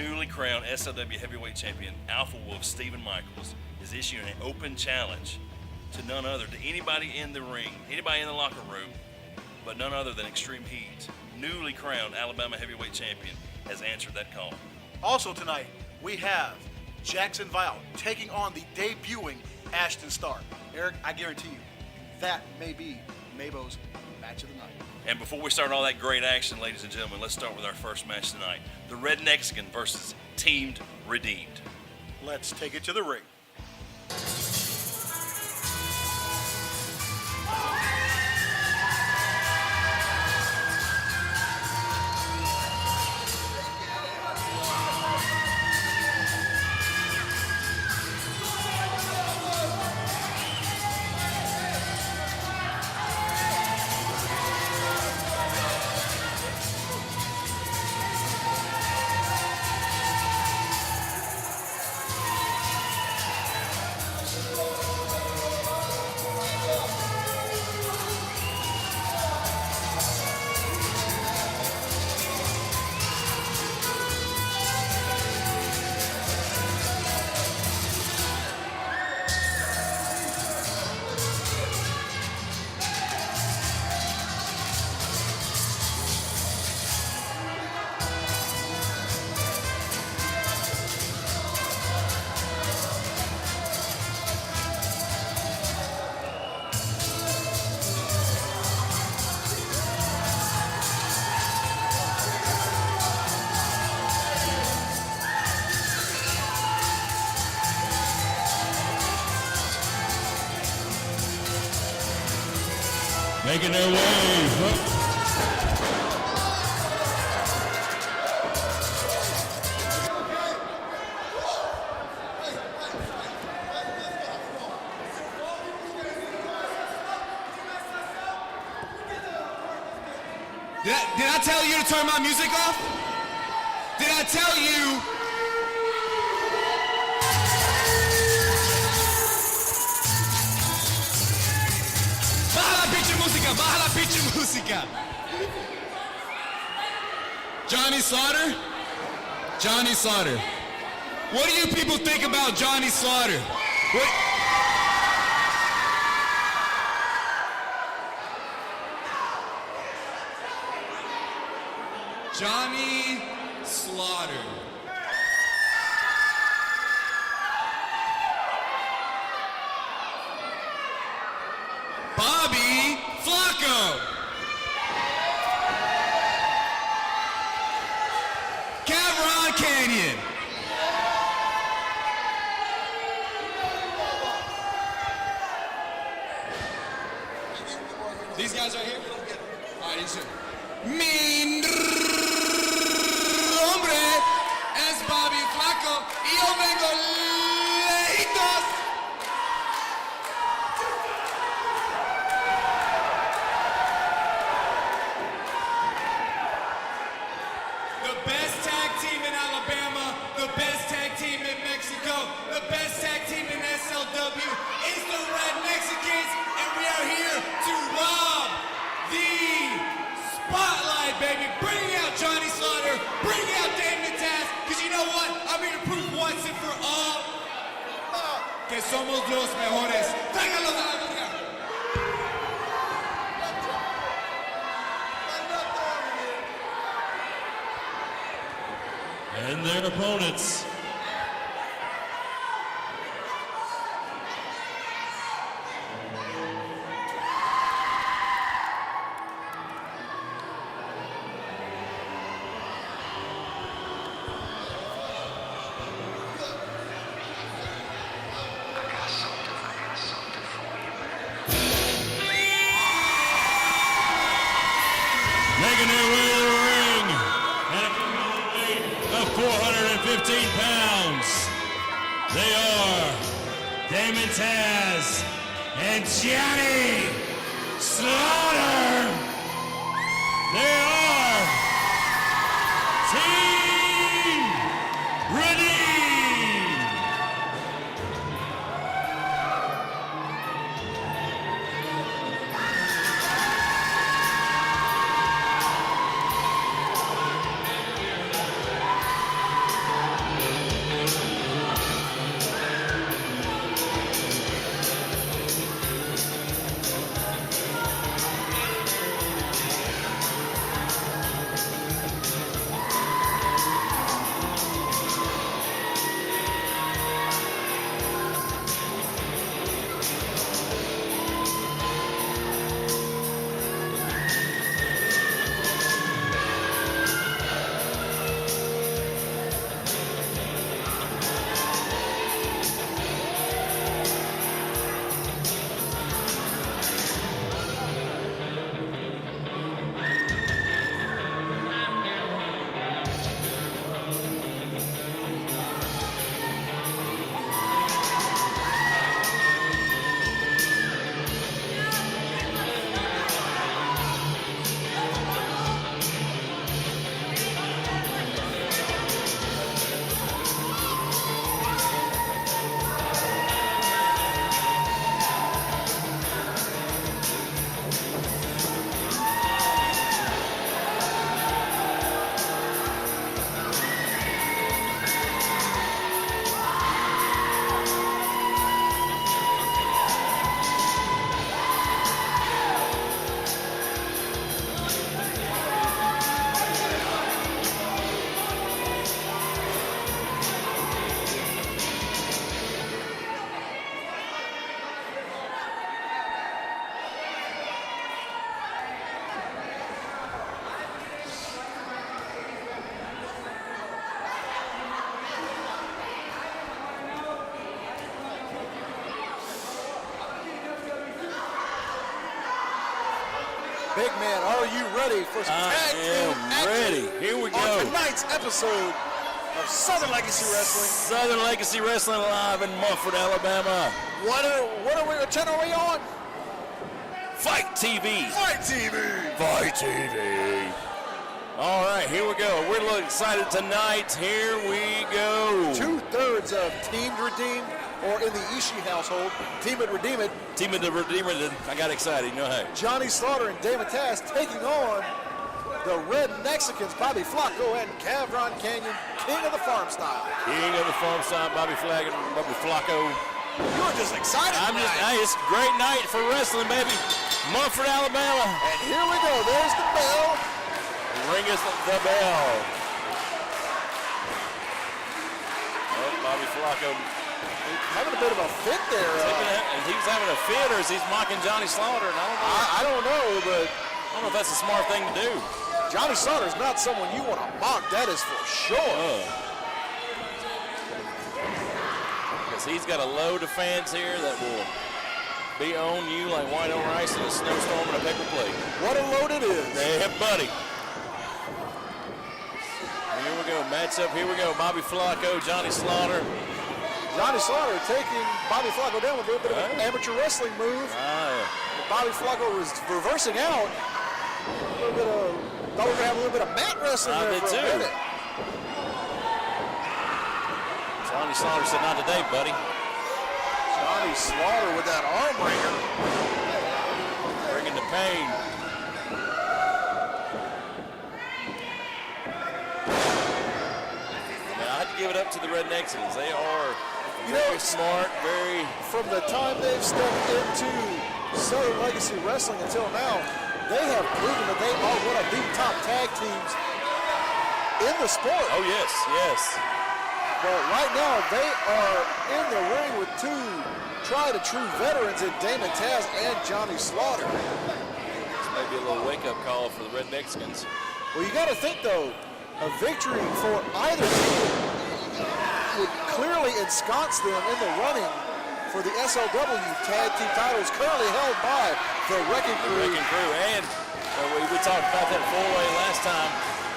newly crowned SLW heavyweight champion Alpha Wolf Stephen Michaels is issuing an open challenge to none other, to anybody in the ring, anybody in the locker room, but none other than Extreme Heat. Newly crowned Alabama heavyweight champion has answered that call. Also tonight, we have Jackson Vile taking on the debuting Ashton Starr. Eric, I guarantee you, that may be Mabo's match of the night. And before we start all that great action, ladies and gentlemen, let's start with our first match tonight. The Red Mexican versus Teamed Redeemed. Let's take it to the ring. Making their way. Did I tell you to turn my music off? Did I tell you? Baja la pinche música. Johnny Slaughter? Johnny Slaughter. What do you people think about Johnny Slaughter? What? Johnny Slaughter. Bobby Flacco. Cavron Canyon. These guys right here, we don't get them. All right, these two. Mi nombre es Bobby Flacco y yo vengo lejitos. The best tag team in Alabama, the best tag team in Mexico, the best tag team in SLW is the Red Mexicans, and we are here to rob the spotlight, baby. Bring out Johnny Slaughter, bring out Damon Taz, because you know what? I'm here to prove once and for all que somos los mejores. Tráiganlos a la verga. And their opponents. Making their way to the ring at a weight of 415 pounds. They are Damon Taz and Johnny Slaughter. They are Team Redeemed. Big man, are you ready for some tag team action? Ready. Here we On go. tonight's episode of Southern Legacy Wrestling. Southern Legacy Wrestling live in Mumford, Alabama. What channel are we on? Fight TV. Fight TV. Fight TV. All right, here we go. We're a little excited tonight. Here we go. 2/3 of Team Redeemed, or in the Ishii household, Team It Redeem It. Team of the Redeemer. I got excited. You know how. Johnny Slaughter and Damon Taz taking on the Red Mexicans, Bobby Flacco and Cavron Canyon, King of the Farm Style. King of the Farm Style, Bobby Flacco. You're just excited tonight. Hey, it's a great night for wrestling, baby. Mumford, Alabama. And here we go. There's the bell. Ring us the bell. Oh, Bobby Flacco. Having a bit of a fit there. He's having a fit, or is he mocking Johnny Slaughter? And I don't know, but I don't know if that's a smart thing to do. Johnny Slaughter is not someone you want to mock. That is for sure. Because he's got a load of fans here that will be on you like white on rice in a snowstorm and a paper plate. What a load it is. Yeah, buddy. Here we go. Match up. Here we go. Bobby Flacco, Johnny Slaughter. Johnny Slaughter taking Bobby Flacco down with a little bit of an amateur wrestling move. Bobby Flacco was reversing out. A little bit of, thought we were going to have a little bit of mat wrestling there for a minute. Johnny Slaughter said, not today, buddy. Johnny Slaughter with that arm wringer. Bringing the pain. Now, I have to give it up to the Red Mexicans. They are very smart, very... From the time they've stepped into Southern Legacy Wrestling until now, they have proven that they are one of the top tag teams in the sport. Oh, yes, yes. But right now, they are in the ring with two tried-and-true veterans in Damon Taz and Johnny Slaughter. This may be a little wake-up call for the Red Mexicans. Well, you got to think, though, a victory for either team would clearly ensconce them in the running for the SLW tag team titles currently held by the Wrecking Crew. And we talked about that four-way last time.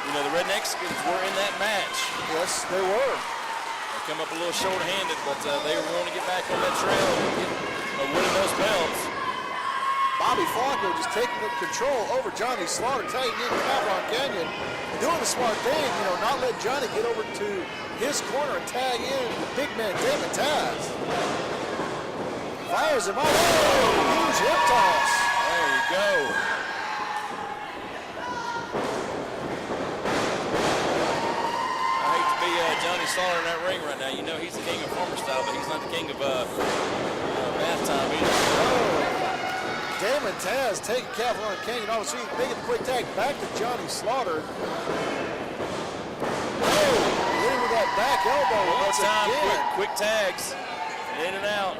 You know, the Red Mexicans were in that match. Yes, they were. They come up a little short-handed, but they were going to get back on that trail of winning those belts. Bobby Flacco just taking control over Johnny Slaughter, tagging in Cavron Canyon, and doing the smart thing, you know, not let Johnny get over to his corner and tag in the big man Damon Taz. Fires him up. Oh, huge hip toss. There you go. I hate to be Johnny Slaughter in that ring right now. You know he's the king of farmer style, but he's not the king of bath time either. Oh. Damon Taz taking Cavron Canyon off his feet, making the quick tag back to Johnny Slaughter. Oh, hitting with that back elbow once again. Quick tags, in and out.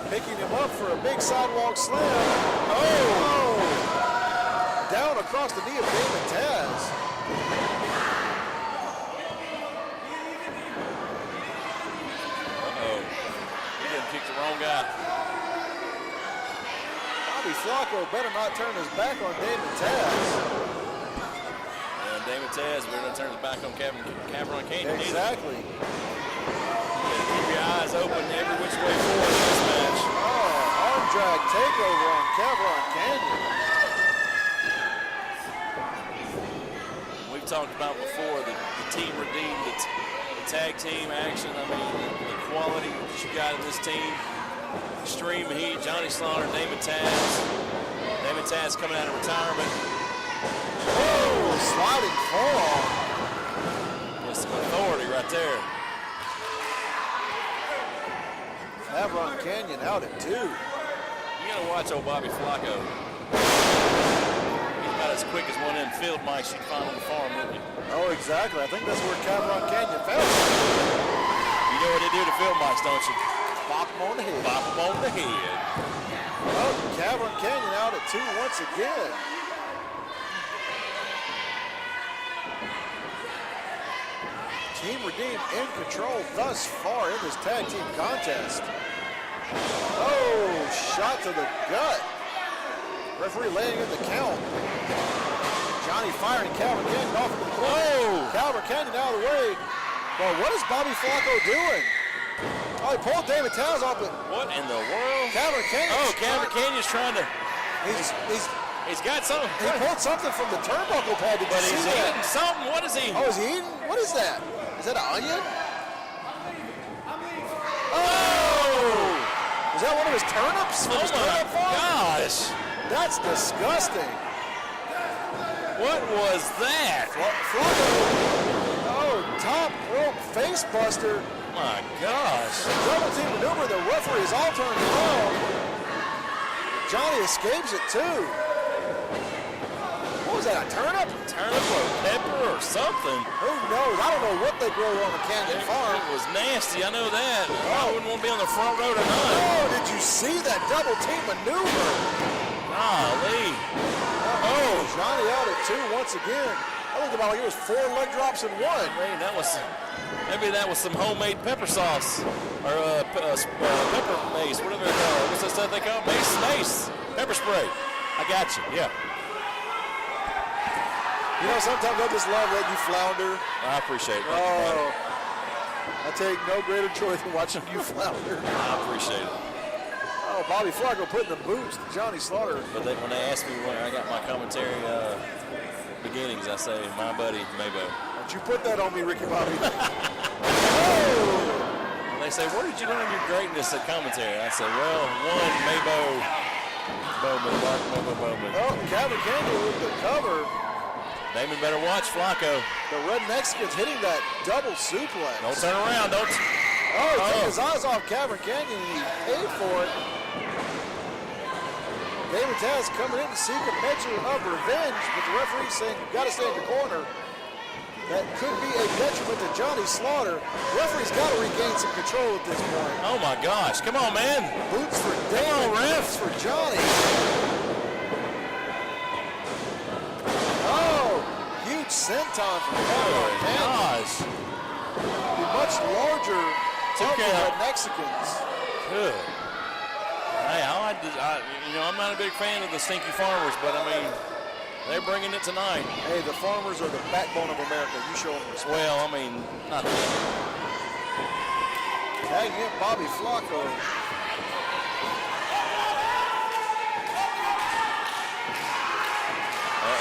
Picking him up for a big sidewalk slam. Oh! Down across the knee of Damon Taz. Kicked the wrong guy. Bobby Flacco better not turn his back on Damon Taz. And Damon Taz better not turn his back on Cavron Canyon. Exactly. You gotta keep your eyes open every which way forward in this match. Oh, arm drag takeover on Cavron Canyon. We've talked about before the team redeemed the tag team action. I mean, the quality that you got in this team. Extreme Heat, Johnny Slaughter, Damon Taz. Damon Taz coming out of retirement. Oh, sliding forearm. That's some authority right there. Cavron Canyon out at 2. You gotta watch old Bobby Flacco. He's about as quick as one of them field mice you'd find on the farm, wouldn't you? Oh, exactly. I think that's where Cavron Canyon fell. You know what they do to field mice, don't you? Bop him on the head. Bop him on the head. Oh, Cavern Canyon out at 2 once again. Team Redeemed in control thus far in this tag team contest. Oh, shot to the gut. Referee laying in the count. Johnny firing Calvin Canyon off in the corner. Oh! Calvin Canyon out of the way. Well, what is Bobby Flacco doing? Oh, he pulled David Towns off, but What in the world? Calvin Canyon. Oh, Calvin Canyon's trying to. He's got something. he pulled something from the turnbuckle pad. Did But you he's see that? eating something. What is he? Oh, is he eating? What is that? Is that an onion? Oh! Is that one of his turnips from Oh his my turnip farm? gosh! That's disgusting. What was that? Flacco. Oh, top rope face buster. My gosh! Double team maneuver. The referee is all turned around. Johnny escapes it too. What was that? A turnip? Turnip or pepper or something. Who knows? I don't know what they grow on the Canyon farm. It was nasty. I know that. I wouldn't want to be on the front row tonight. Oh, did you see that double team maneuver? Golly. Oh, Johnny out at 2 once again. I think about like it was 4 leg drops in one. Man, maybe that was some homemade pepper sauce or pepper mace, whatever they call it. What's that stuff they call it? Mace, pepper spray. I got you. Yeah. You know, sometimes I just love letting you flounder. I appreciate it. Oh, I take no greater joy than watching you flounder. I appreciate it. Oh, Bobby Flacco putting the boots to Johnny Slaughter. But when they ask me when I got my commentary beginnings, I say, my buddy, Maybo. Don't you put that on me, Ricky Bobby. Oh! They say, where did you learn your greatness at commentary? I say, well, one, Maybo Bowman. Oh, Calvin Canyon with the cover. Damon better watch Flacco. The Red Mexicans hitting that double suplex. Don't turn around. Don't. Oh, he took his eyes off Calvin Canyon and he paid for it. David Taz coming in to seek a measure of revenge, but the referee saying you've got to stay in the corner. That could be a detriment to Johnny Slaughter. The referee's got to regain some control at this point. Oh my gosh. Come on, man. Boots for David, boots for Johnny. Oh, huge senton from Calvin Canyon. Gosh. The much larger of the Red Mexicans. Good. Hey, I'm not a big fan of the Stinky Farmers, but I mean, they're bringing it tonight. Hey, the farmers are the backbone of America. You show them respect. Well, I mean, not really. Tagging in Bobby Flacco.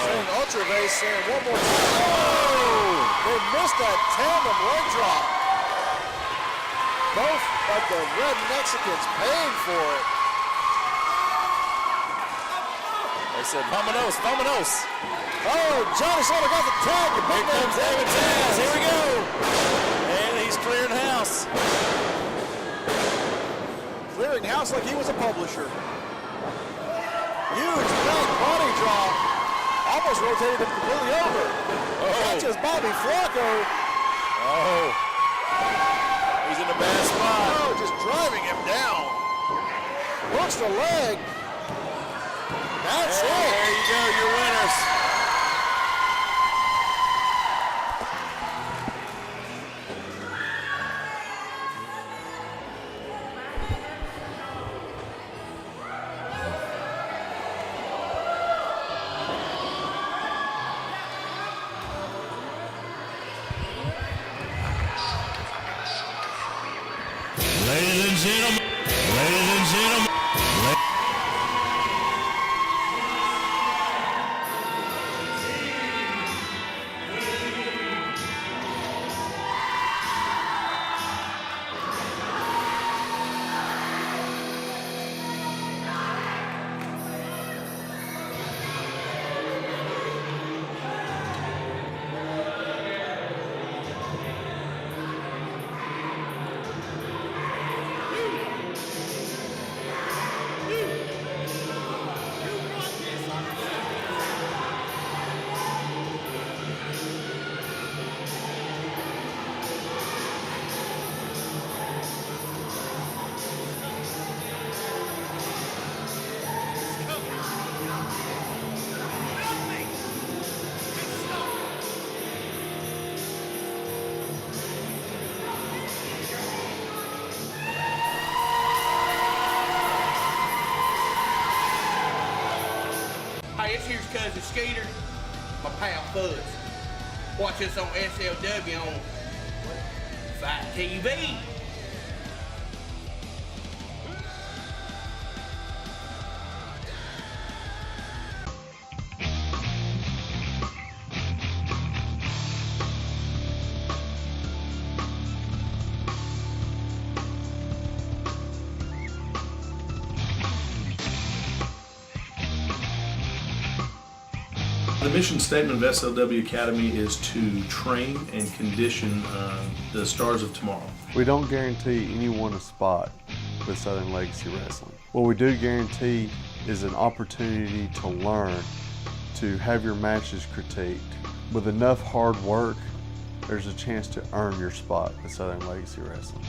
Saying Ultravase saying one more time. Oh! They missed that tandem leg drop. Both of the Red Mexicans paying for it. They said, vamonos, vamonos. Oh, Johnny Slaughter got the tag. The big Here comes David Taz. Here we go. And he's clearing house. Clearing house like he was a publisher. Huge back body drop. Almost rotated him completely over. Catches Bobby Flacco. Oh. He's in a bad spot. Oh, just driving him down. Hooks the leg. That's it. There you go, your winners. Ladies and gentlemen. cousin Skeeter, my pal Fuzz. Watch us on SLW on Fight TV. The mission statement of SLW Academy is to train and condition the stars of tomorrow. We don't guarantee anyone a spot with Southern Legacy Wrestling. What we do guarantee is an opportunity to learn, to have your matches critiqued. With enough hard work, there's a chance to earn your spot with Southern Legacy Wrestling.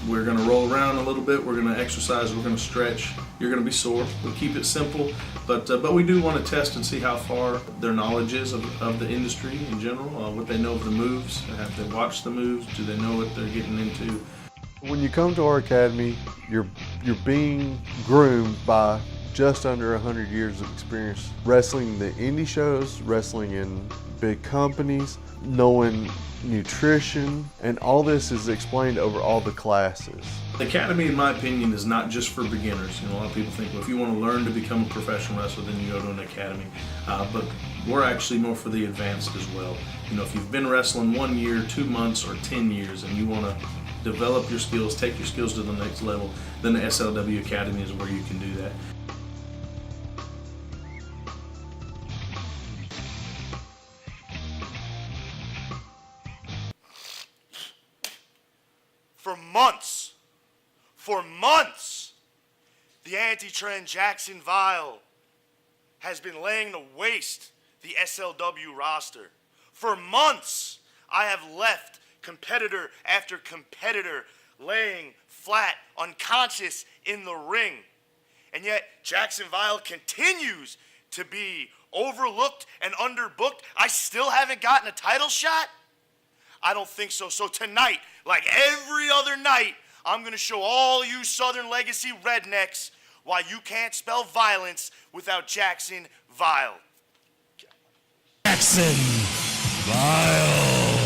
We're going to roll around a little bit, we're going to exercise, we're going to stretch. You're going to be sore. We keep it simple, but we do want to test and see how far their knowledge is of the industry in general, what they know of the moves, have they watched the moves, do they know what they're getting into. When you come to our academy, you're being groomed by just under 100 years of experience wrestling the indie shows, wrestling in big companies, knowing nutrition, and all this is explained over all the classes. The Academy, in my opinion, is not just for beginners. You know, a lot of people think, well, if you want to learn to become a professional wrestler, then you go to an academy. But we're actually more for the advanced as well. You know, if you've been wrestling 1 year, 2 months, or 10 years, and you want to develop your skills, take your skills to the next level, then the SLW Academy is where you can do that. For months, the anti-trend Jackson Vile has been laying to waste the SLW roster. For months, I have left competitor after competitor laying flat, unconscious in the ring. And yet, Jackson Vile continues to be overlooked and underbooked. I still haven't gotten a title shot? I don't think so. So tonight, like every other night, I'm going to show all you Southern Legacy rednecks why you can't spell violence without Jackson Vile. Jackson Vile.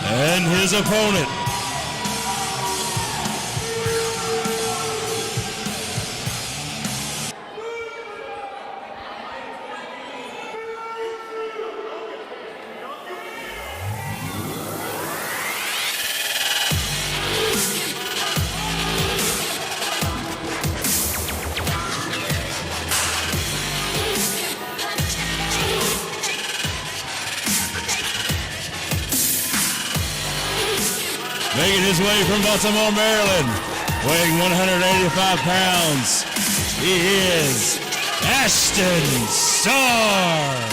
And his opponent, making his way from Baltimore, Maryland, weighing 185 pounds, he is Ashton Starr.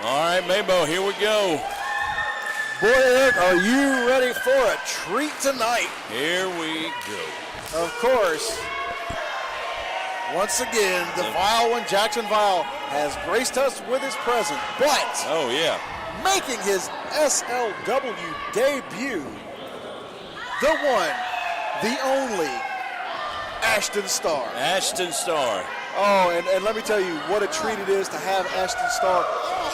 All right, Mabo, here we go. Boy, Eric, are you ready for a treat tonight? Here we go. Of course. Once again, the Vile one, Jackson Vile, has graced us with his presence, but Oh, yeah. making his SLW debut, the one, the only, Ashton Starr. Ashton Starr. Oh, and let me tell you what a treat it is to have Ashton Starr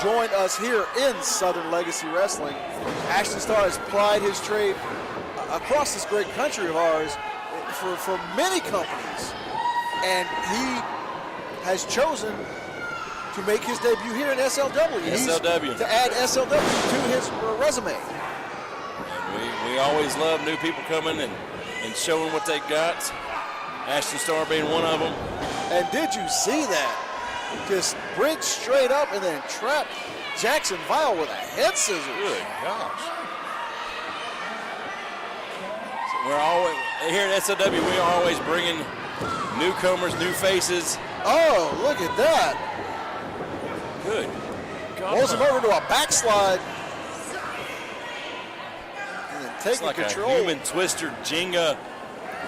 join us here in Southern Legacy Wrestling. Ashton Starr has plied his trade across this great country of ours for many companies, and he has chosen to make his debut here in SLW. SLW. To add SLW to his resume. And we always love new people coming and showing what they got. Ashton Starr being one of them. And did you see that? Just bridge straight up and then trap Jackson Vile with a head scissors. Good gosh. So we're always, here at SLW, we are always bringing newcomers, new faces. Oh, look at that. Good. Rolls him over to a backslide. And then It's taking like control. a human twister Jenga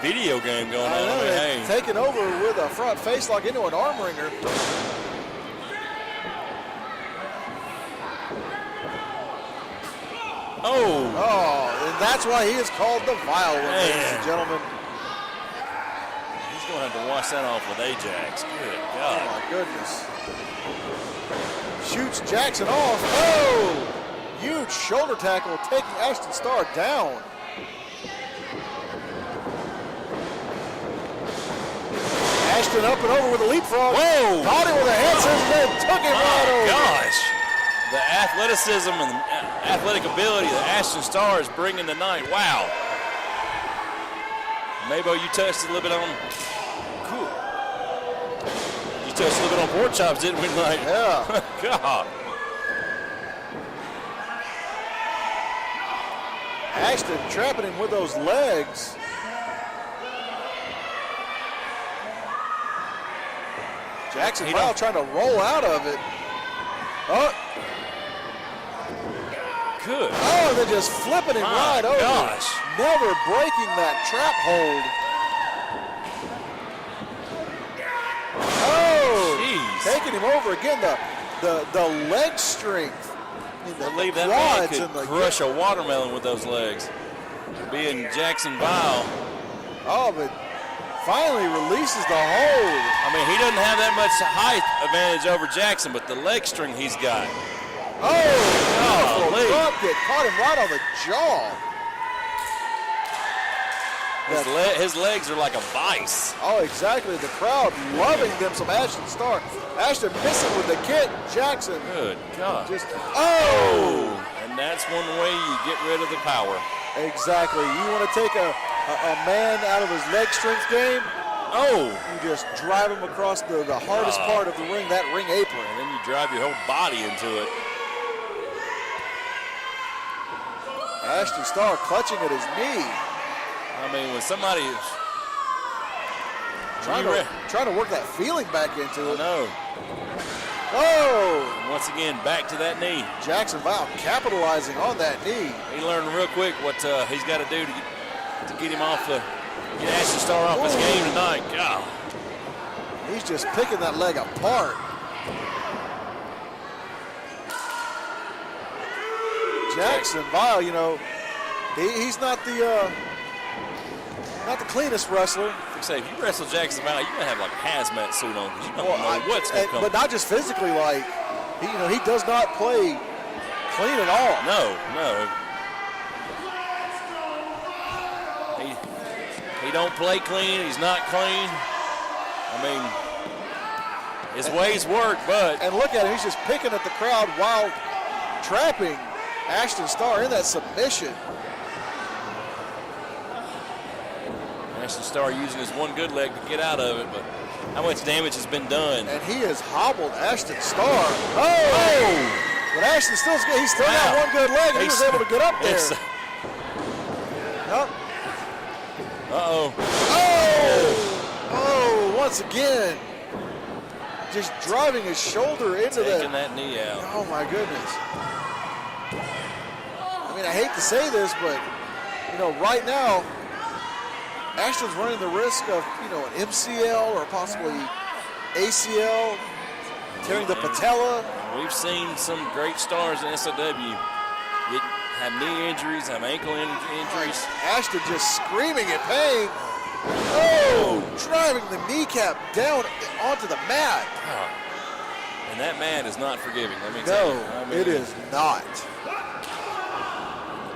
video game going I on. know, I mean, and hey. taking over with a front face lock into an arm wringer. Oh, Oh, and that's why he is called the Vile one, ladies and gentlemen. he's going to have to wash that off with Ajax. Good Oh God. my goodness. Shoots Jackson off. Oh! Huge shoulder tackle taking Ashton Starr down. Ashton up and over with a leapfrog. Whoa! Caught him with a head scissors and then took him right over. Gosh. The athleticism and the athletic ability that Ashton Starr is bringing tonight. Wow. Mabo, you touched a little bit on. Cool. You touched a little bit on pork chops, didn't we, tonight? Yeah. God. Ashton trapping him with those legs. Jackson Vile trying to roll out of it. Oh, Good. oh, they're just flipping him My right over. gosh. Never breaking that trap hold. Oh, Jeez. taking him over again. The leg strength. I believe that man quads and could the crush a watermelon with those legs. Being Jackson Vile, Oh, but finally releases the hold. I mean, he doesn't have that much height advantage over Jackson, but the leg string he's got. Oh, beautiful Golly. drop kick. Caught him right on the jaw. His legs are like a vice. Oh, exactly. The crowd loving them some Ashton Starr. Ashton missing with the kick. Jackson Good God. just, Oh, and that's one way you get rid of the power. exactly. You want to take a man out of his leg strength game, Oh, you just drive him across the hardest part of the ring, that ring apron. and then you drive your whole body into it. Ashton Starr clutching at his knee. I mean, when somebody is, Trying to work that feeling back into I it. know. Oh, Once again, back to that knee. Jackson Vile capitalizing on that knee. He learned real quick what he's got to do to get him off the, get Ashton Starr off his Ooh. game tonight. God. He's just picking that leg apart. Jackson Vile, you know, he's not the cleanest wrestler. Like I say, if you wrestle Jackson Valley, you gotta have like a hazmat suit on because you don't know what's gonna come. But not just physically, like he does not play clean at all. No. He don't play clean. He's not clean. I mean, his ways work, but And look at him, he's just picking at the crowd while trapping Ashton Starr in that submission. Ashton Starr using his one good leg to get out of it, but how much damage has been done? And he has hobbled Ashton Starr. Oh! But Ashton he's still got Wow. one good leg, and he was able to get up there. It's- Yup. Uh-oh. Oh, once again, just driving his shoulder into Taking that. that knee out. Oh my goodness. I mean, I hate to say this, but, you know, right now, Ashton's running the risk of, you know, an MCL or possibly ACL, tearing the patella. We've seen some great stars in SLW have knee injuries, have ankle injuries. Ashton just screaming in pain. Oh, driving the kneecap down onto the mat. Oh. And that man is not forgiving, let me tell you. No, it is not.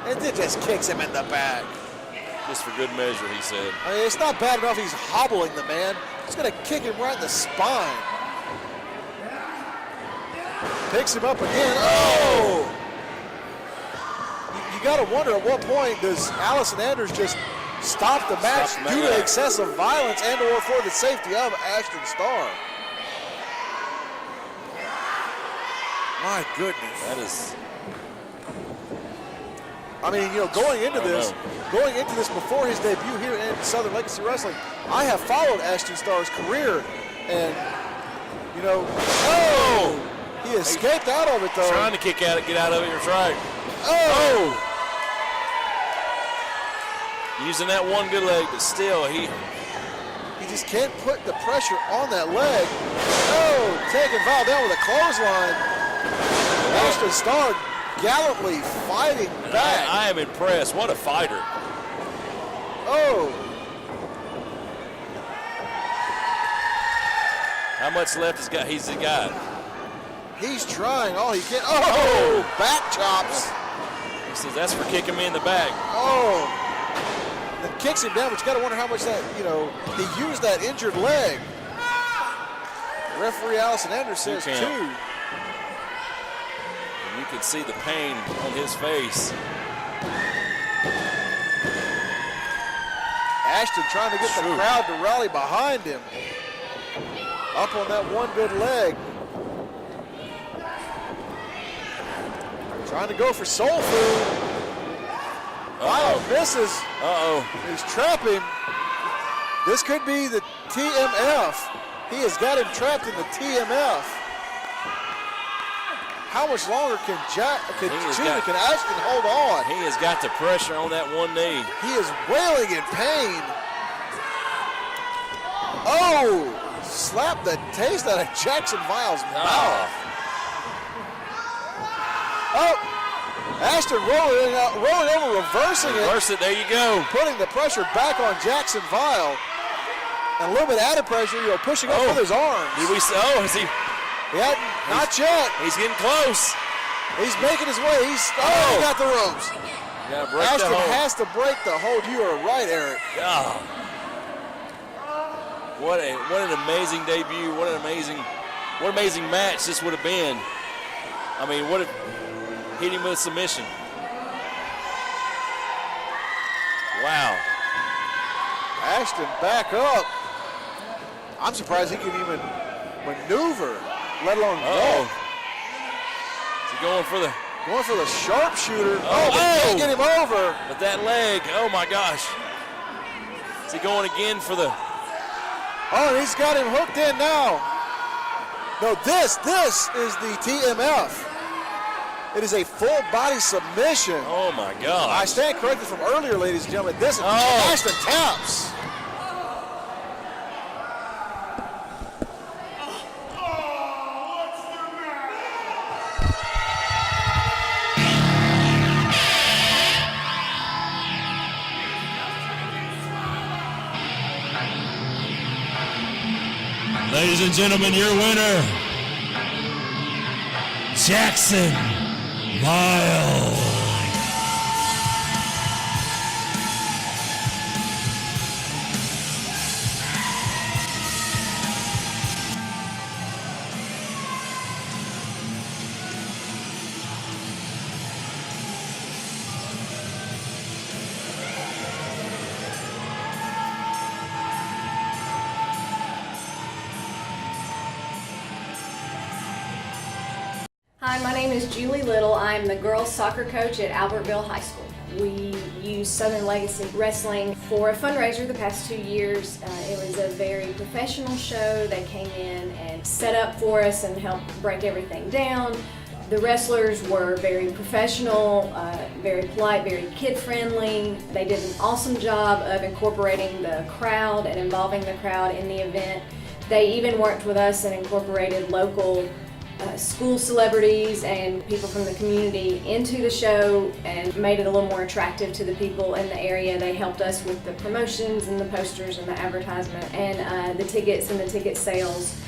And it just kicks him in the back. Just for good measure, he said. I mean, it's not bad enough he's hobbling the man. He's going to kick him right in the spine. Picks him up again. Oh! You got to wonder at what point does Allison Anders just stop the match due to excessive violence and or for the safety of Ashton Starr. My goodness. That is... I mean, you know, going into this before his debut here in Southern Legacy Wrestling, I have followed Ashton Starr's career, and, you know, he escaped out of it, though. Trying to kick out, get out of it, you're right. Oh! Using that one good leg, but still, he just can't put the pressure on that leg. Oh, taking Val down with a clothesline. Ashton Starr gallantly fighting back. I am impressed. What a fighter. Oh. How much left he's got? He's got. He's trying all he can. Oh, back chops. He says that's for kicking me in the back. Oh. Then kicks him down, but you got to wonder how much that, you know, he used that injured leg. Referee Allison Anders says 2. And you can see the pain on his face. Ashton trying to get the crowd to rally behind him. Up on that one good leg. Trying to go for soul food. Vile misses. He's trapping. This could be the TMF. He has got him trapped in the TMF. How much longer can Ashton hold on? He has got the pressure on that one knee. He is wailing in pain. Oh, slap the taste out of Jackson Vile's mouth. Oh, Ashton rolling over, reversing it. Reverse it, there you go. Putting the pressure back on Jackson Vile. And a little bit added pressure, you know, pushing up with his arms. Did we see, is he? Not yet. He's getting close. He's making his way. He got the ropes. Ashton has to break the hold. You are right, Eric. What an amazing debut. What an amazing match this would have been. I mean, what if hit him with a submission. Wow. Ashton back up. I'm surprised he can even maneuver, let alone walk. Is he going for the sharpshooter? Can't get him over. But that leg, oh my gosh. Is he going again for the... Oh, he's got him hooked in now. No, this is the TMF. It is a full body submission. Oh my God. I stand corrected from earlier, ladies and gentlemen. This is Ashton taps. Ladies and gentlemen, your winner, Jackson Vile. Hi, my name is Julie Little. I'm the girls soccer coach at Albertville High School. We use Southern Legacy Wrestling for a fundraiser the past 2 years. It was a very professional show. They came in and set up for us and helped break everything down. The wrestlers were very professional, very polite, very kid-friendly. They did an awesome job of incorporating the crowd and involving the crowd in the event. They even worked with us and incorporated local school celebrities and people from the community into the show and made it a little more attractive to the people in the area. They helped us with the promotions and the posters and the advertisement and the tickets and the ticket sales.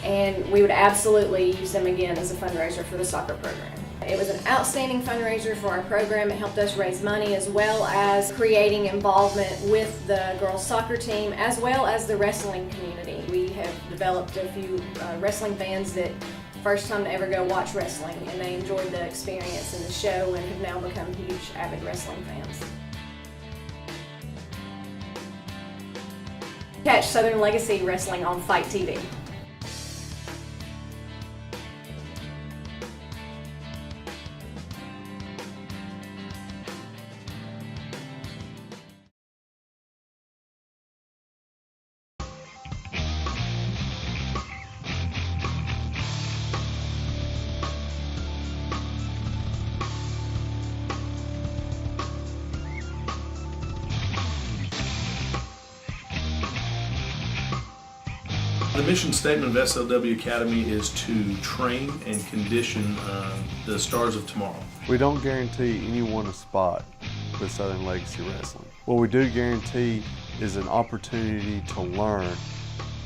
And we would absolutely use them again as a fundraiser for the soccer program. It was an outstanding fundraiser for our program. It helped us raise money as well as creating involvement with the girls soccer team as well as the wrestling community. We have developed a few wrestling fans that first time to ever go watch wrestling, and they enjoyed the experience and the show and have now become huge avid wrestling fans. Catch Southern Legacy Wrestling on Fight TV. The mission statement of SLW Academy is to train and condition the stars of tomorrow. We don't guarantee anyone a spot with Southern Legacy Wrestling. What we do guarantee is an opportunity to learn,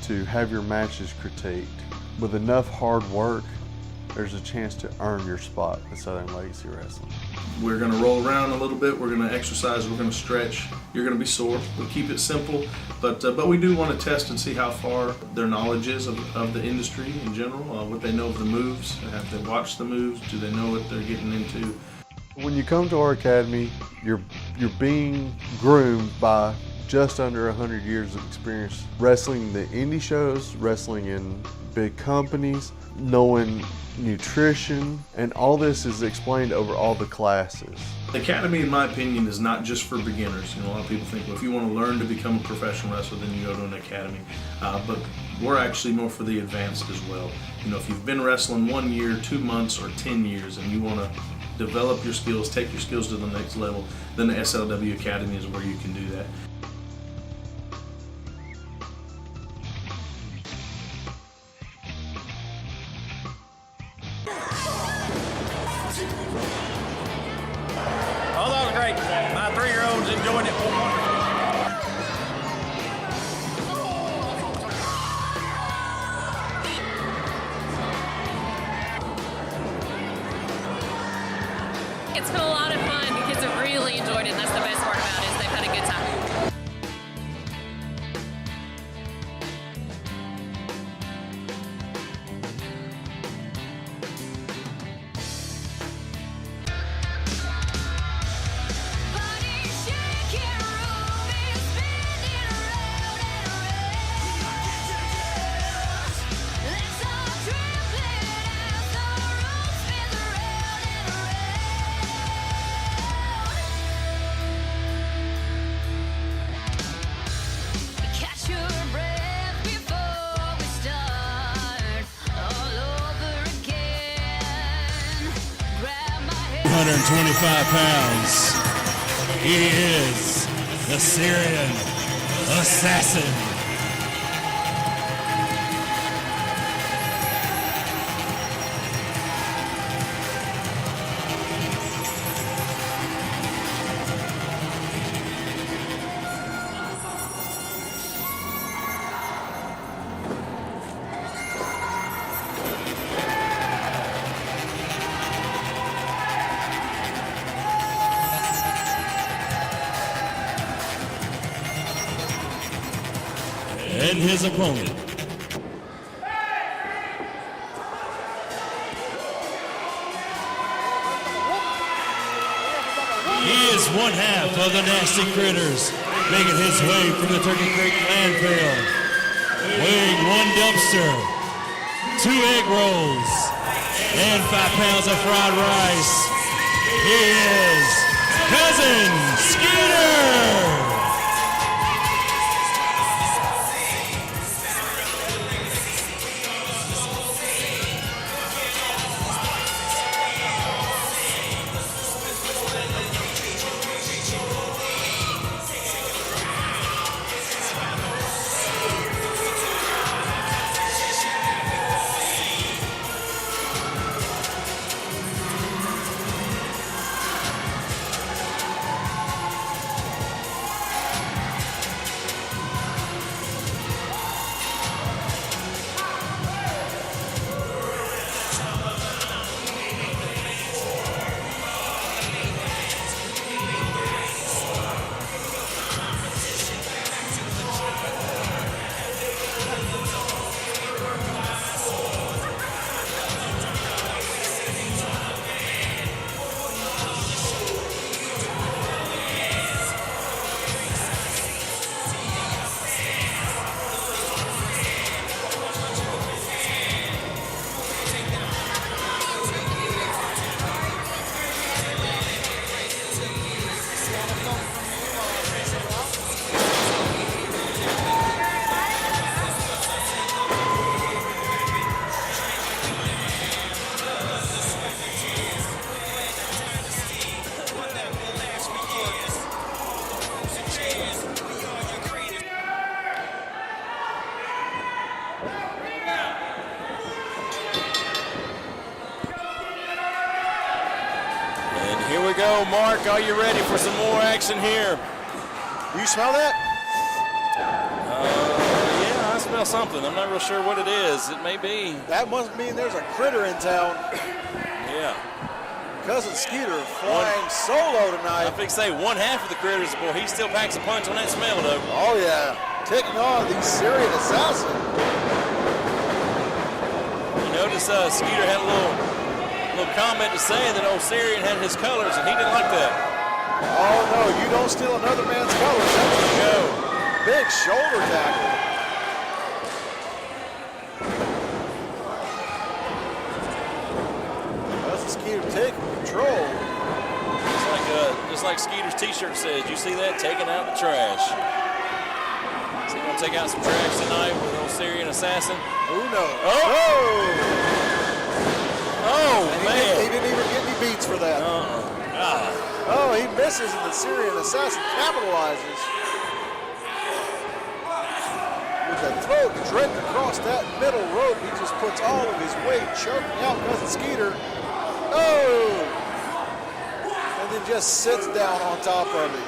to have your matches critiqued. With enough hard work, there's a chance to earn your spot with Southern Legacy Wrestling. We're going to roll around a little bit, we're going to exercise, we're going to stretch. You're going to be sore. We keep it simple, but we do want to test and see how far their knowledge is of the industry in general, what they know of the moves, have they watched the moves, do they know what they're getting into. When you come to our academy, you're being groomed by just under 100 years of experience wrestling the indie shows, wrestling in big companies, knowing nutrition, and all this is explained over all the classes. The academy, in my opinion, is not just for beginners. You know, a lot of people think, well, if you want to learn to become a professional wrestler, then you go to an academy. But we're actually more for the advanced as well. You know, if you've been wrestling 1 year, 2 months, or 10 years, and you want to develop your skills, take your skills to the next level, then the SLW Academy is where you can do that. Oh, that was great. My 3-year-old's enjoying it. It's been a lot of fun. The kids have really enjoyed it, and that's the best part about it, is they've had a good time. Catch your breath before we start all over again. Grab my hand. 125 pounds. He is the Syrian Assassin. And his opponent. He is one half of the Nasty Critters, making his way from the Turkey Creek landfill, weighing 1 dumpster, 2 egg rolls, and 5 pounds of fried rice. He is Cousin Skeeter! go, Mark. Are you ready for some more action here? Do you smell that? Yeah, I smell something. I'm not real sure what it is. It may be. That must mean there's a critter in town. Yeah. Cousin Skeeter flying solo tonight. I think say one half of the critters, boy, he still packs a punch on that smell, though. Oh, yeah. Taking on the Syrian Assassin. You notice Skeeter had a little comment to say that old Syrian had his colors, and he didn't like that. Oh, no, you don't steal another man's colors. That's There you go. big shoulder tackle. Cousin Skeeter taking control. Just like Skeeter's T-shirt says, you see that? Taking out the trash. Is he gonna take out some trash tonight with old Syrian Assassin? Who knows? Oh, And man. He didn't even get any beats for that. God. Oh, he misses, and the Syrian Assassin capitalizes. With the throat draped across that middle rope, he just puts all of his weight choking out Cousin Skeeter. Oh! And then just sits down on top of it.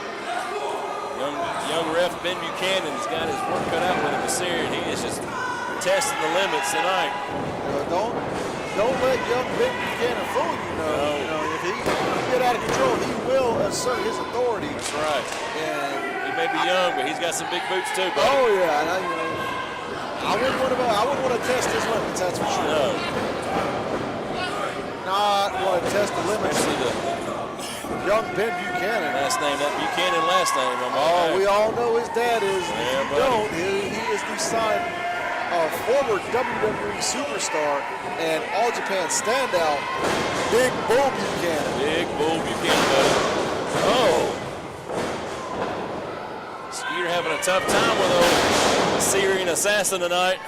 Young ref Ben Buchanan's got his work cut out with him with Syrian. He is just testing the limits tonight. Don't let young Ben Buchanan fool you. You know, if he get out of control, he will assert his authority. That's right. And he may be young, but he's got some big boots too, buddy. oh yeah, and I wouldn't want to test his limits. That's for sure. No. Not want to test the limits. Especially Young Ben Buchanan. last name, that Buchanan last name. We all know his dad is. If Yeah, you buddy. don't, he is the son of former WWE superstar and All Japan standout, Big Bull Buchanan. Big Bull Buchanan, buddy. Oh. Skeeter having a tough time with old Syrian Assassin tonight.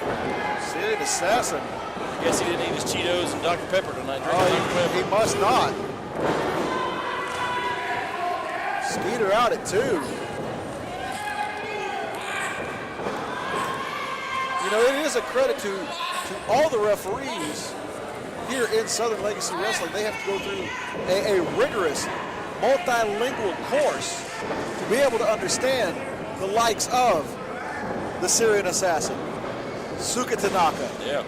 Syrian Assassin. I guess he didn't eat his Cheetos and Dr. Pepper tonight. He must not. Skeeter out at 2. You know, it is a credit to all the referees here in Southern Legacy Wrestling. They have to go through a rigorous, multilingual course to be able to understand the likes of the Syrian Assassin, Suka Tanaka, Yeah.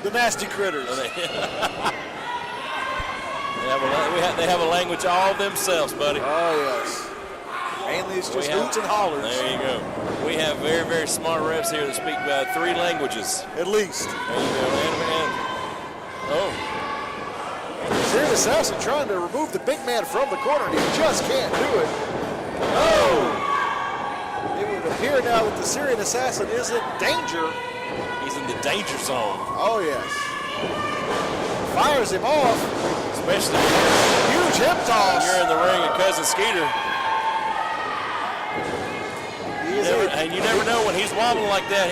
the Nasty Critters. They have a language all themselves, buddy. Oh, yes. Mainly it's just hoots and hollers. There you go. We have very, very smart refs here that speak 3 languages. At least. There you go. Oh. Syrian Assassin trying to remove the big man from the corner, and he just can't do it. Oh! It would appear now that the Syrian Assassin is in danger. He's in the danger zone. Oh, yes. Fires him off. Especially huge hip toss. You're in the ring at Cousin Skeeter. And you never know when he's wobbling like that.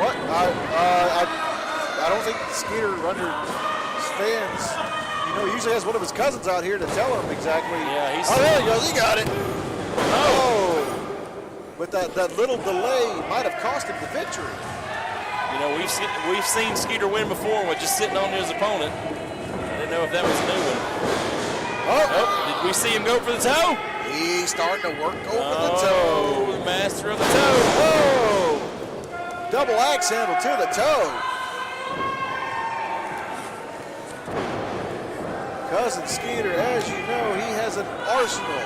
What? I don't think Skeeter understands. You know, he usually has one of his cousins out here to tell him exactly. Yeah, he's. Oh, there he goes. He got it. Oh. But that little delay might have cost him the victory. You know, we've seen Skeeter win before with just sitting on his opponent. I didn't know if that was a new one. Oh, did we see him go for the toe? He's starting to work over the toe. The master of the toe. Whoa! Double axe handle to the toe. Cousin Skeeter, as you know, he has an arsenal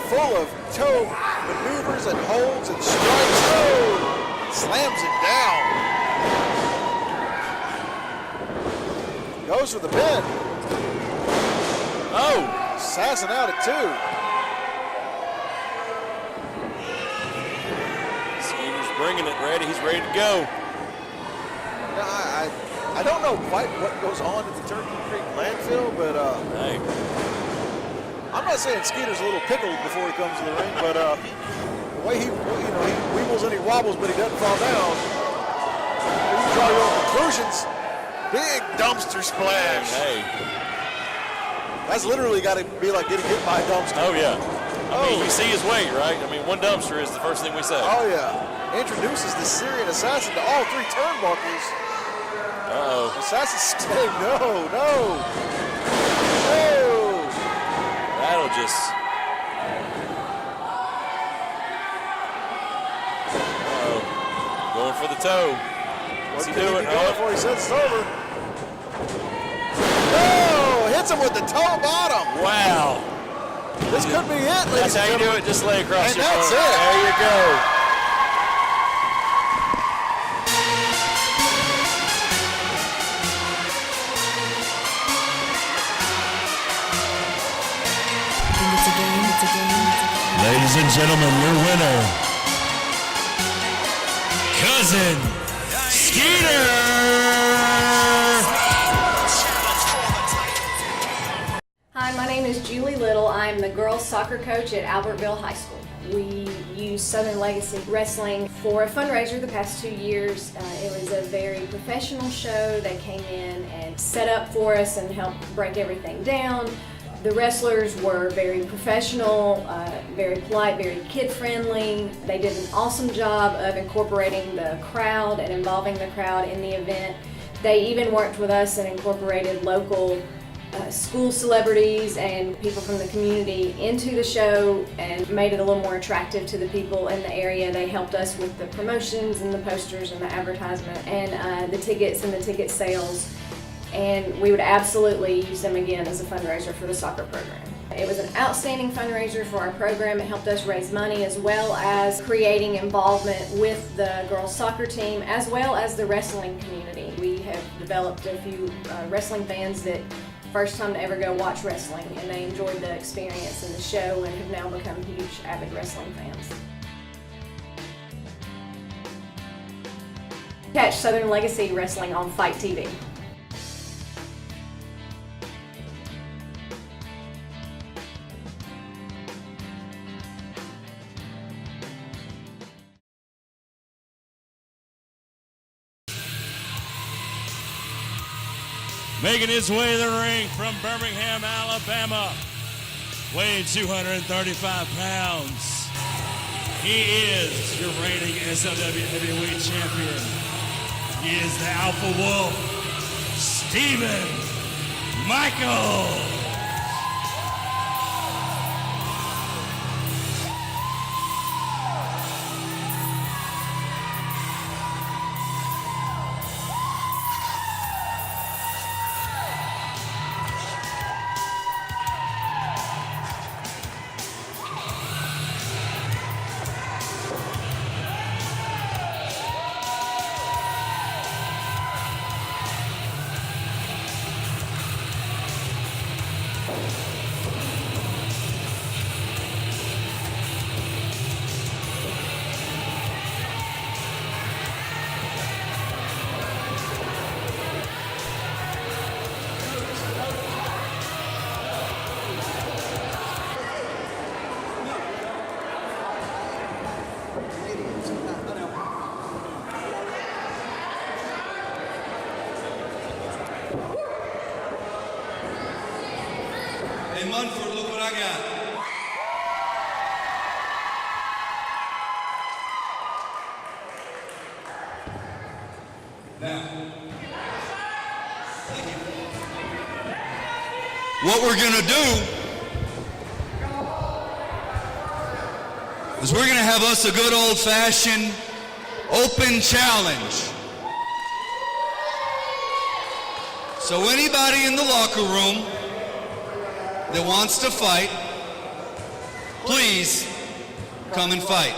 full of toe maneuvers and holds and strikes. Oh! Slams him down. Goes for the pin. Oh! Assassin out at 2. Skeeter's bringing it ready. He's ready to go. I don't know quite what goes on at the Turkey Creek landfill, but hey. I'm not saying Skeeter's a little pickled before he comes to the ring, but the way he weebles and he wobbles, but he doesn't fall down. You can draw your own conclusions. Big dumpster splash. Hey. That's literally got to be like getting hit by a dumpster. Oh, yeah. I mean, you see his weight, right? I mean, one dumpster is the first thing we say. Oh, yeah. Introduces the Syrian Assassin to all 3 turnbuckles. Uh-oh. Assassin's saying no. Bell just. Going for the toe. What's he doing? Before he sets it over. Oh, hits him with the toe bottom. Wow. This could be it, ladies That's how and you do gentlemen. it. Just lay across And your that's foot. it. There you go. Ladies and gentlemen, your winner, Cousin Skeeter. Hi, my name is Julie Little. I'm the girls soccer coach at Albertville High School. We use Southern Legacy Wrestling for a fundraiser the past 2 years. It was a very professional show. They came in and set up for us and helped break everything down. The wrestlers were very professional, very polite, very kid-friendly. They did an awesome job of incorporating the crowd and involving the crowd in the event. They even worked with us and incorporated local school celebrities and people from the community into the show and made it a little more attractive to the people in the area. They helped us with the promotions and the posters and the advertisement and the tickets and the ticket sales. And we would absolutely use them again as a fundraiser for the soccer program. It was an outstanding fundraiser for our program. It helped us raise money as well as creating involvement with the girls soccer team as well as the wrestling community. We have developed a few wrestling fans that first time to ever go watch wrestling, and they enjoyed the experience and the show and have now become huge avid wrestling fans. Catch Southern Legacy Wrestling on Fight TV. Making his way to the ring from Birmingham, Alabama, weighing 235 pounds. He is your reigning SLW heavyweight champion. He is the Alpha Wolf, Stephen Michaels. Hey, Munford, look what I got. Now, what we're gonna do is we're gonna have us a good old-fashioned open challenge. So anybody in the locker room that wants to fight, please come and fight.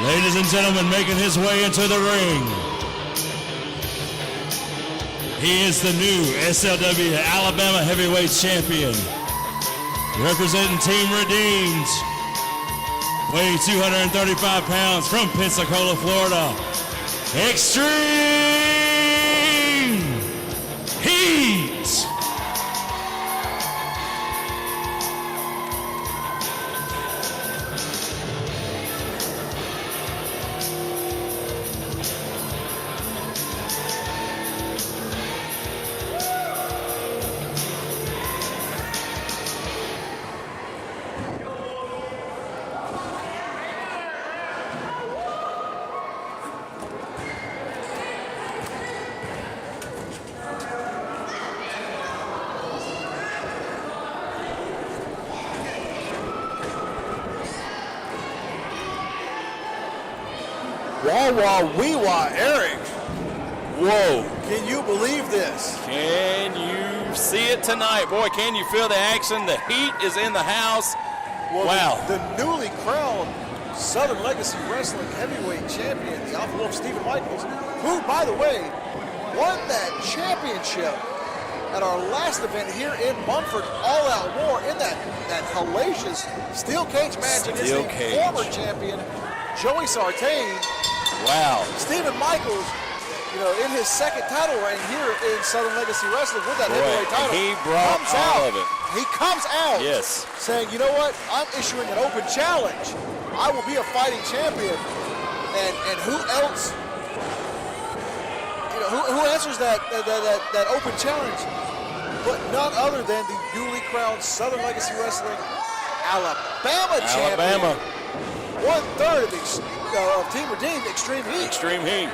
Ladies and gentlemen, making his way into the ring, he is the new SLW Alabama Heavyweight Champion. Representing Team Redeemed, weighing 235 pounds from Pensacola, Florida, Extreme Heat. Wawa Weewa Eric. Whoa. Can you believe this? Can you see it tonight? Boy, can you feel the action? The heat is in the house. Well, Wow. The newly crowned Southern Legacy Wrestling Heavyweight Champion, the Alpha Wolf Stephen Michaels, who, by the way, won that championship at our last event here in Munford, All Out War, in that hellacious steel cage match against Steel the cage. former champion, Joey Sartain. Wow. Stephen Michaels, you know, in his second title reign here in Southern Legacy Wrestling with that Boy, heavyweight title, he brought comes all out. of it. He comes out Yes. saying, you know what, I'm issuing an open challenge. I will be a fighting champion. And who else, you know, who answers that open challenge but none other than the newly crowned Southern Legacy Wrestling Alabama champion. Alabama. 1/3 of Team Redeemed, Extreme Heat. Extreme Heat.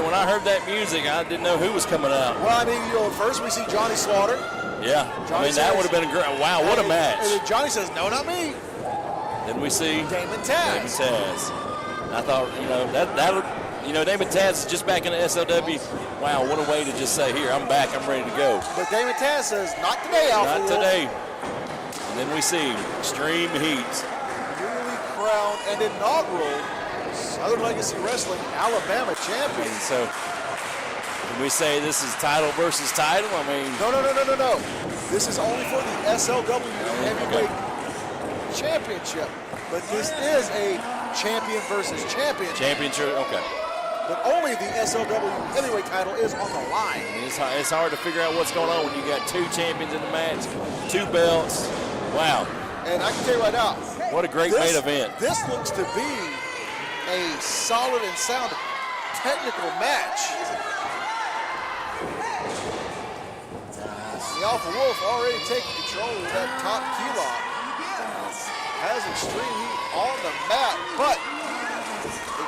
When I heard that music, I didn't know who was coming out. Well, I mean, you know, first we see Johnny Slaughter. Yeah. Johnny that says- would have been a great. Wow, what a match. And then Johnny says, no, not me. Then we see Damon Taz. Damon Taz. I thought, you know, Damon Taz is just back in the SLW. Wow, what a way to just say, here, I'm back, I'm ready to go. But Damon Taz says, not today, Alpha Not Wolf. today. And then we see Extreme Heat. Newly crowned and inaugural Southern Legacy Wrestling Alabama champion. And so, can we say this is title versus title? I mean, No. This is only for the SLW Heavyweight Championship. But this is a champion versus champion. championship, okay. But only the SLW Heavyweight title is on the line. It's hard to figure out what's going on when you got two champions in the match, two belts. Wow. And I can tell you right now, What a great main event. This looks to be a solid and sound technical match. The Alpha Wolf already taking control of that top key lock. Has Extreme Heat on the mat, but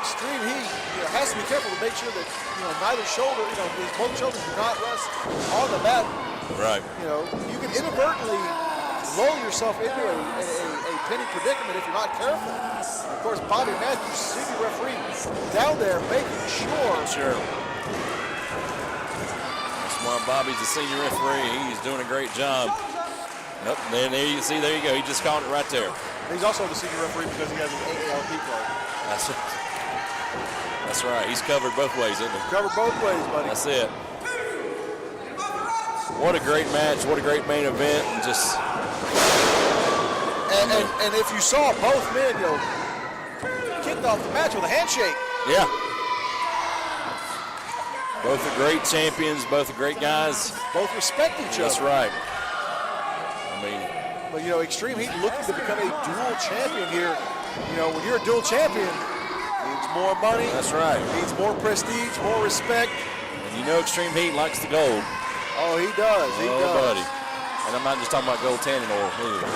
Extreme Heat, you know, has to be careful to make sure that, you know, neither shoulder, you know, both shoulders do not rest on the mat. Right. You know, you can inadvertently lull yourself into a penny predicament if you're not careful. Of course, Bobby Matthews, senior referee, down there making sure. Sure. That's why Bobby's the senior referee. He's doing a great job. Nope. Then there you see, there you go. He just called it right there. He's also the senior referee because he has an AALP card. That's right. He's covered both ways, isn't he? Covered both ways, buddy. That's it. What a great match. What a great main event. And just. And if you saw both men, you know, kicked off the match with a handshake. Yeah. Both are great champions. Both are great guys. Both respect each other. That's right. I mean, but you know, Extreme Heat looking to become a dual champion here. You know, when you're a dual champion, needs more money. That's right. Needs more prestige, more respect. And you know Extreme Heat likes the gold. Oh, he does. He does. Buddy. And I'm not just talking about gold tanning oil either.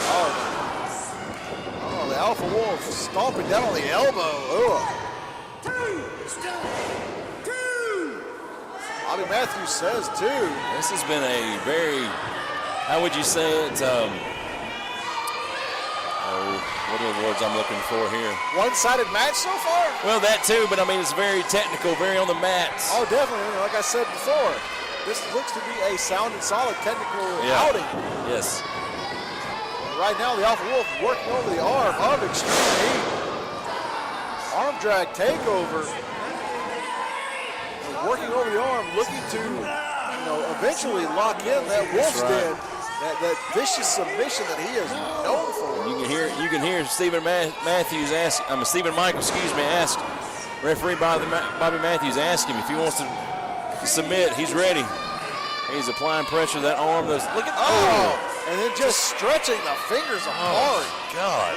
Oh, the Alpha Wolf stomping down on the elbow. Ugh. Bobby Matthews says two. This has been a very, how would you say it? What are the words I'm looking for here? One-sided match so far? Well, that too, but I mean, it's very technical, very on the mats. Oh, definitely. You know, like I said before, this looks to be a sound and solid technical outing. Yes. Right now, the Alpha Wolf working over the arm of Extreme Heat. Arm drag takeover. Working over the arm, looking to, eventually lock in that Wolf's Den, that vicious submission that he is known for. You can hear Stephen Matthews ask. Stephen Michael, ask referee Bobby Matthews ask him if he wants to submit. He's ready. He's applying pressure to that arm. Look at and then just stretching the fingers apart. God.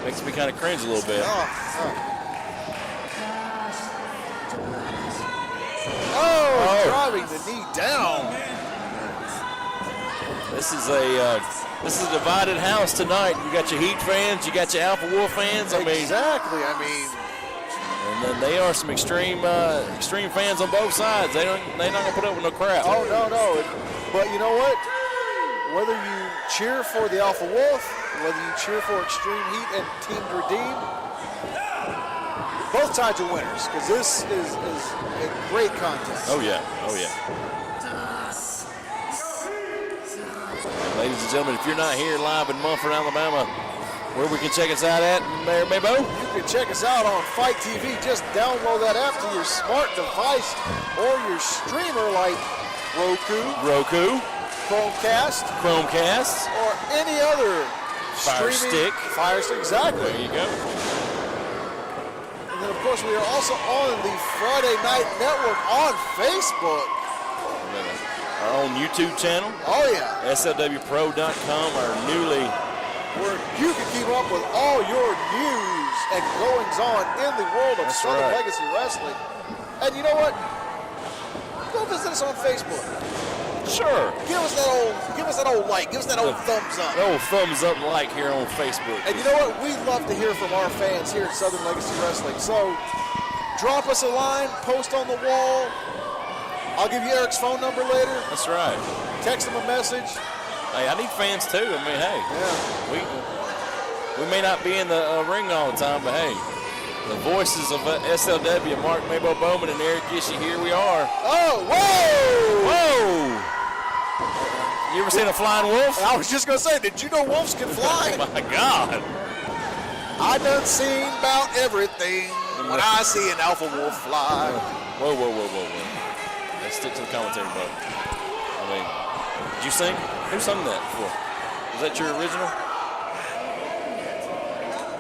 Makes me kind of cringe a little bit. Driving the knee down. This is a divided house tonight. You got your Heat fans, you got your Alpha Wolf fans. Exactly. And then they are some extreme fans on both sides. They're not gonna put up with no crap. Oh no. But you know what? Whether you cheer for the Alpha Wolf, whether you cheer for Extreme Heat and Team Redeem, both sides are winners because this is a great contest. Oh yeah. Ladies and gentlemen, if you're not here live in Mumford, Alabama, where we can check us out at, Mayor Mabo? You can check us out on Fight TV. Just download that app to your smart device or your streamer like Roku, Chromecast, or any other Fire streaming. Fire Stick, exactly. There you go. And then, of course, we are also on the Friday Night Network on Facebook. Our own YouTube channel. Oh, yeah. SLWPro.com, our newly... Where you can keep up with all your news and goings-on in the world of Southern Legacy Wrestling. And you know what? Go visit us on Facebook. Sure. Give us that old like. Give us that old thumbs up. That old thumbs up like here on Facebook. And you know what? We love to hear from our fans here at Southern Legacy Wrestling. So drop us a line, post on the wall. I'll give you Eric's phone number later. That's right. Text him a message. Hey, I need fans too. We may not be in the ring all the time, but hey, the voices of SLW, Mark Mabo Bowman and Eric Ishii, here we are. Oh, whoa! You ever seen a flying wolf? I was just going to say, did you know wolves can fly? Oh, my God. I done seen about everything when I see an alpha wolf fly. Whoa. Let's stick to the commentary, bud. Did you sing? Who sung that before? Was that your original?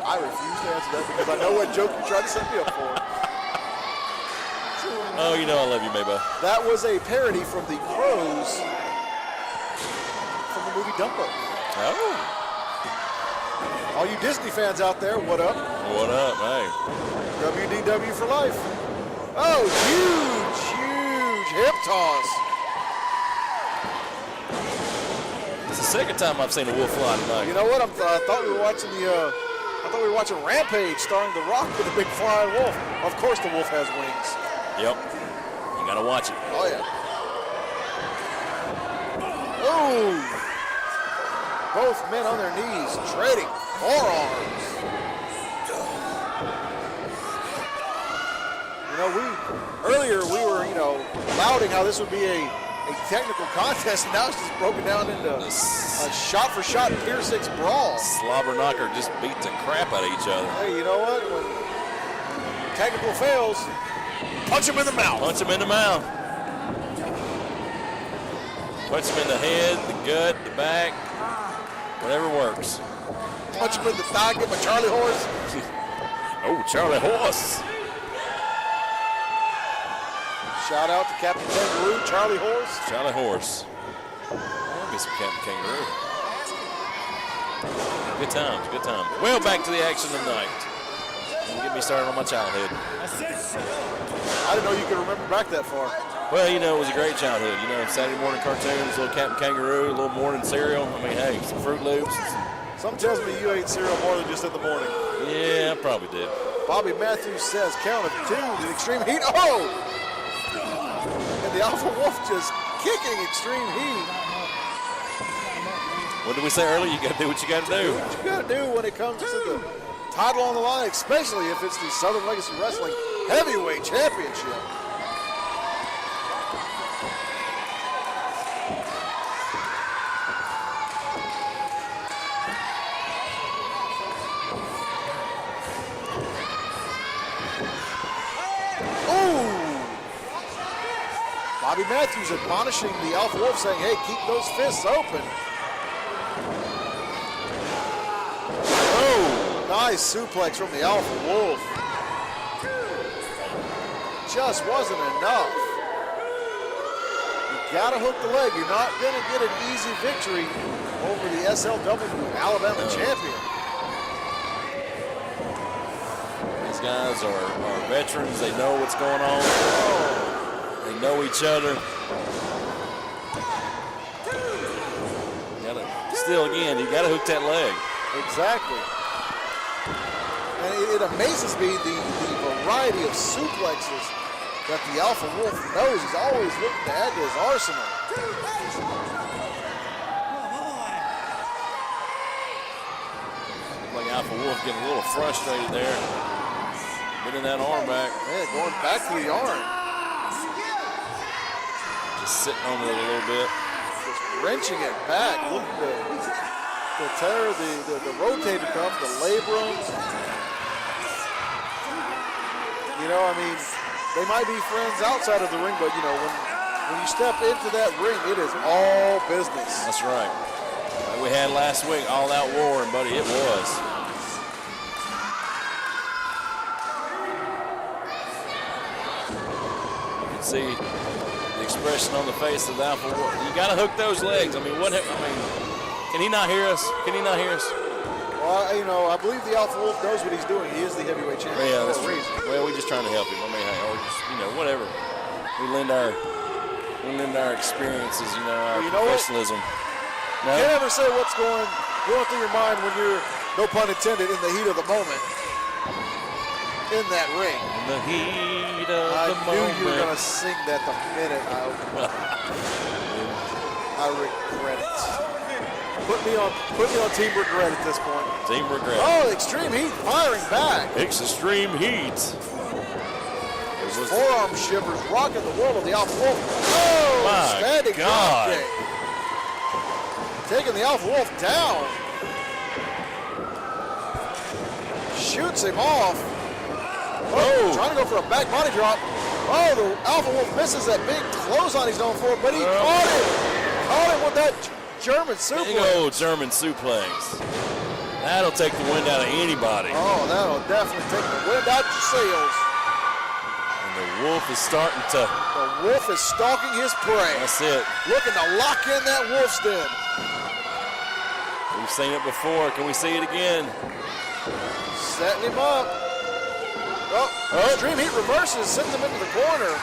I refuse to answer that because I know what joke you tried to set me up for. Oh, you know I love you, Mabo. That was a parody from the Crows from the movie Dumbo. Oh. All you Disney fans out there, what up? What up, hey? WDW for life. Oh, huge hip toss. It's the second time I've seen a wolf fly tonight. You know what? I thought we were watching Rampage starring The Rock with a big flying wolf. Of course the wolf has wings. Yep. You gotta watch it. Oh, yeah. Oh! Both men on their knees, trading forearms. Earlier we were, lauding how this would be a technical contest, and now it's just broken down into a shot-for-shot Pier 6 brawl. Slobber knocker just beat the crap out of each other. Hey, you know what? When technical fails, punch him in the mouth. Punch him in the mouth. Punch him in the head, the gut, the back, whatever works. Punch him in the thigh, give him a Charlie horse. Oh, Charlie horse. Shout out to Captain Kangaroo, Charlie Horse. Charlie Horse. Get some Captain Kangaroo. Good times. Well, back to the action tonight. Don't get me started on my childhood. I didn't know you could remember back that far. Well, it was a great childhood. Saturday morning cartoons, little Captain Kangaroo, a little morning cereal. Hey, some Fruit Loops. Something tells me you ate cereal more than just in the morning. Yeah, I probably did. Bobby Matthews says count of 2 to Extreme Heat. Oh! And the Alpha Wolf just kicking Extreme Heat. What did we say earlier? You got to do what you got to do. What you got to do when it comes to the title on the line, especially if it's the Southern Legacy Wrestling Heavyweight Championship. Bobby Matthews admonishing the Alpha Wolf, saying, hey, keep those fists open. Oh, nice suplex from the Alpha Wolf. Just wasn't enough. You gotta hook the leg. You're not gonna get an easy victory over the SLW Alabama champion. These guys are veterans. They know what's going on. They know each other. Again, you got to hook that leg. Exactly. And it amazes me the variety of suplexes that the Alpha Wolf knows. He's always looking to add to his arsenal. Like Alpha Wolf getting a little frustrated there. Getting that arm back. Yeah, going back to the arm. Just sitting on it a little bit. Just wrenching it back. Looking to tear the rotator cuff, the labrum. You know, I mean, they might be friends outside of the ring, but you know, when you step into that ring, it is all business. That's right. Like we had last week, all out war, and buddy, it was. You can see the expression on the face of the Alpha Wolf. You got to hook those legs. I mean, can he not hear us? Can he not hear us? Well, you know, I believe the Alpha Wolf knows what he's doing. He is the heavyweight champion. Yeah, that's for a true. reason. Well, we're just trying to help him. I mean, or just, you know, whatever. We lend our experiences, you know, our professionalism. You can't ever say what's going through your mind when you're, no pun intended, in the heat of the moment in that ring. In the heat of the moment. I knew you were going to sing that the minute I regret it. Put me on Team Regret at this point. Team Regret. Oh, Extreme Heat firing back. It's Extreme Heat. Forearm shivers rocking the world of the Alpha Wolf. Oh, my standing God. dropkick. Taking the Alpha Wolf down. Shoots him off. Oh, trying to go for a back body drop. Oh, the Alpha Wolf misses that big clothesline he's known for, but he caught him. Caught him with that German suplex. Big old German suplex. That'll take the wind out of anybody. Oh, that'll definitely take the wind out your sails. And the Wolf is starting to... The Wolf is stalking his prey. That's it. Looking to lock in that Wolf's den. We've seen it before. Can we see it again? Setting him up. Oh, Extreme Heat reverses, sends him into the corner.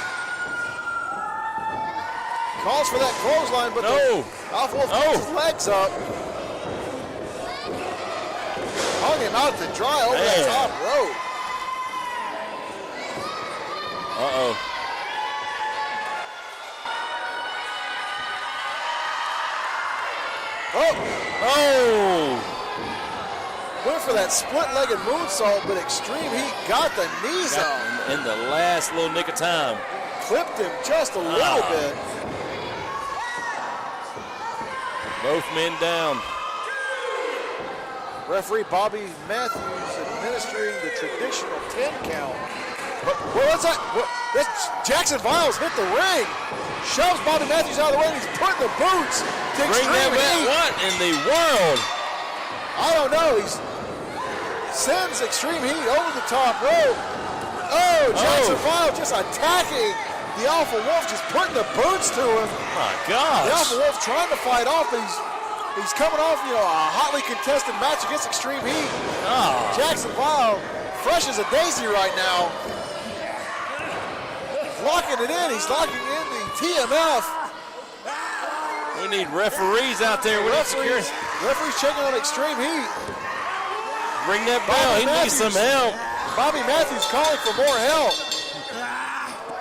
Calls for that clothesline, but the Alpha Wolf gets his legs up. Hung him out to dry over that top rope. Uh-oh. Oh! Went for that split-legged moonsault, but Extreme Heat got the knees out. In the last little nick of time. Clipped him just a little bit. Both men down. Referee Bobby Matthews administering the traditional 10 count. Well, what's that? That's Jackson Viles hit the ring. Shoves Bobby Matthews out of the way, and he's putting the boots to Extreme Heat. What in the world? I don't know. He sends Extreme Heat over the top rope. Oh, Jackson Viles just attacking the Alpha Wolf, just putting the boots to him. My gosh. The Alpha Wolf trying to fight off, but he's coming off, you know, a hotly contested match against Extreme Heat. Jackson Viles, fresh as a daisy right now. Locking it in. He's locking in the TMF. We need referees out there. Referees checking on Extreme Heat. Bring that bell. He needs some help. Bobby Matthews calling for more help.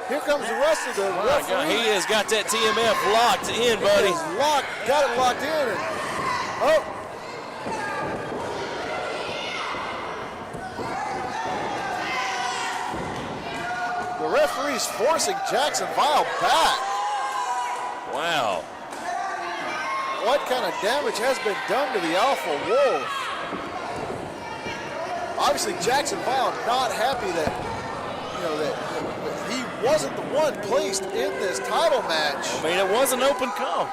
Here comes the rest of the referee. He has got that TMF locked in, buddy. Got it locked in. And, the referee's forcing Jackson Viles back. Wow. What kind of damage has been done to the Alpha Wolf? Obviously, Jackson Viles not happy that, you know, that he wasn't the one placed in this title match. I mean, it was an open call.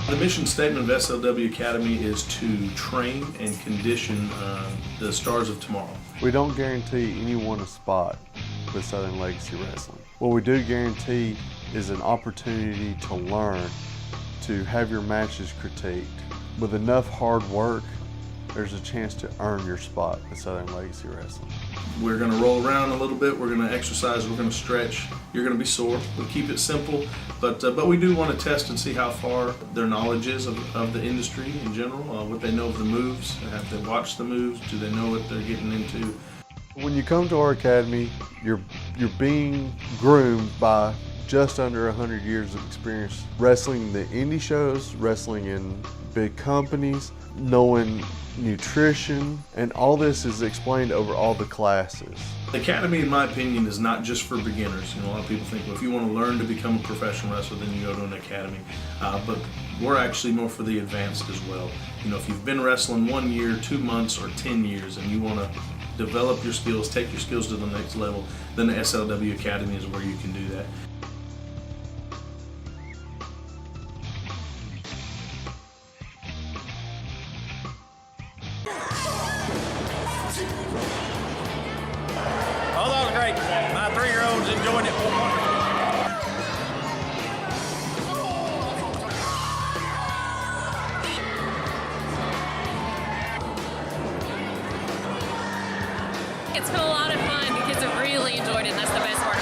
The mission statement of SLW Academy is to train and condition the stars of tomorrow. We don't guarantee anyone a spot with Southern Legacy Wrestling. What we do guarantee is an opportunity to learn, to have your matches critiqued. With enough hard work, there's a chance to earn your spot with Southern Legacy Wrestling. We're going to roll around a little bit, we're going to exercise, we're going to stretch. You're going to be sore. We keep it simple, but we do want to test and see how far their knowledge is of the industry in general, what they know of the moves, have they watched the moves, do they know what they're getting into. When you come to our academy, you're being groomed by just under 100 years of experience wrestling the indie shows, wrestling in big companies, knowing nutrition, and all this is explained over all the classes. The academy, in my opinion, is not just for beginners. You know, a lot of people think, well, if you want to learn to become a professional wrestler, then you go to an academy. But we're actually more for the advanced as well. You know, if you've been wrestling 1 year, 2 months, or 10 years, and you want to develop your skills, take your skills to the next level, then the SLW Academy is where you can do that. Oh, that was great. My 3-year-old's enjoying it. It's been a lot of fun. The kids have really enjoyed it, and that's the best part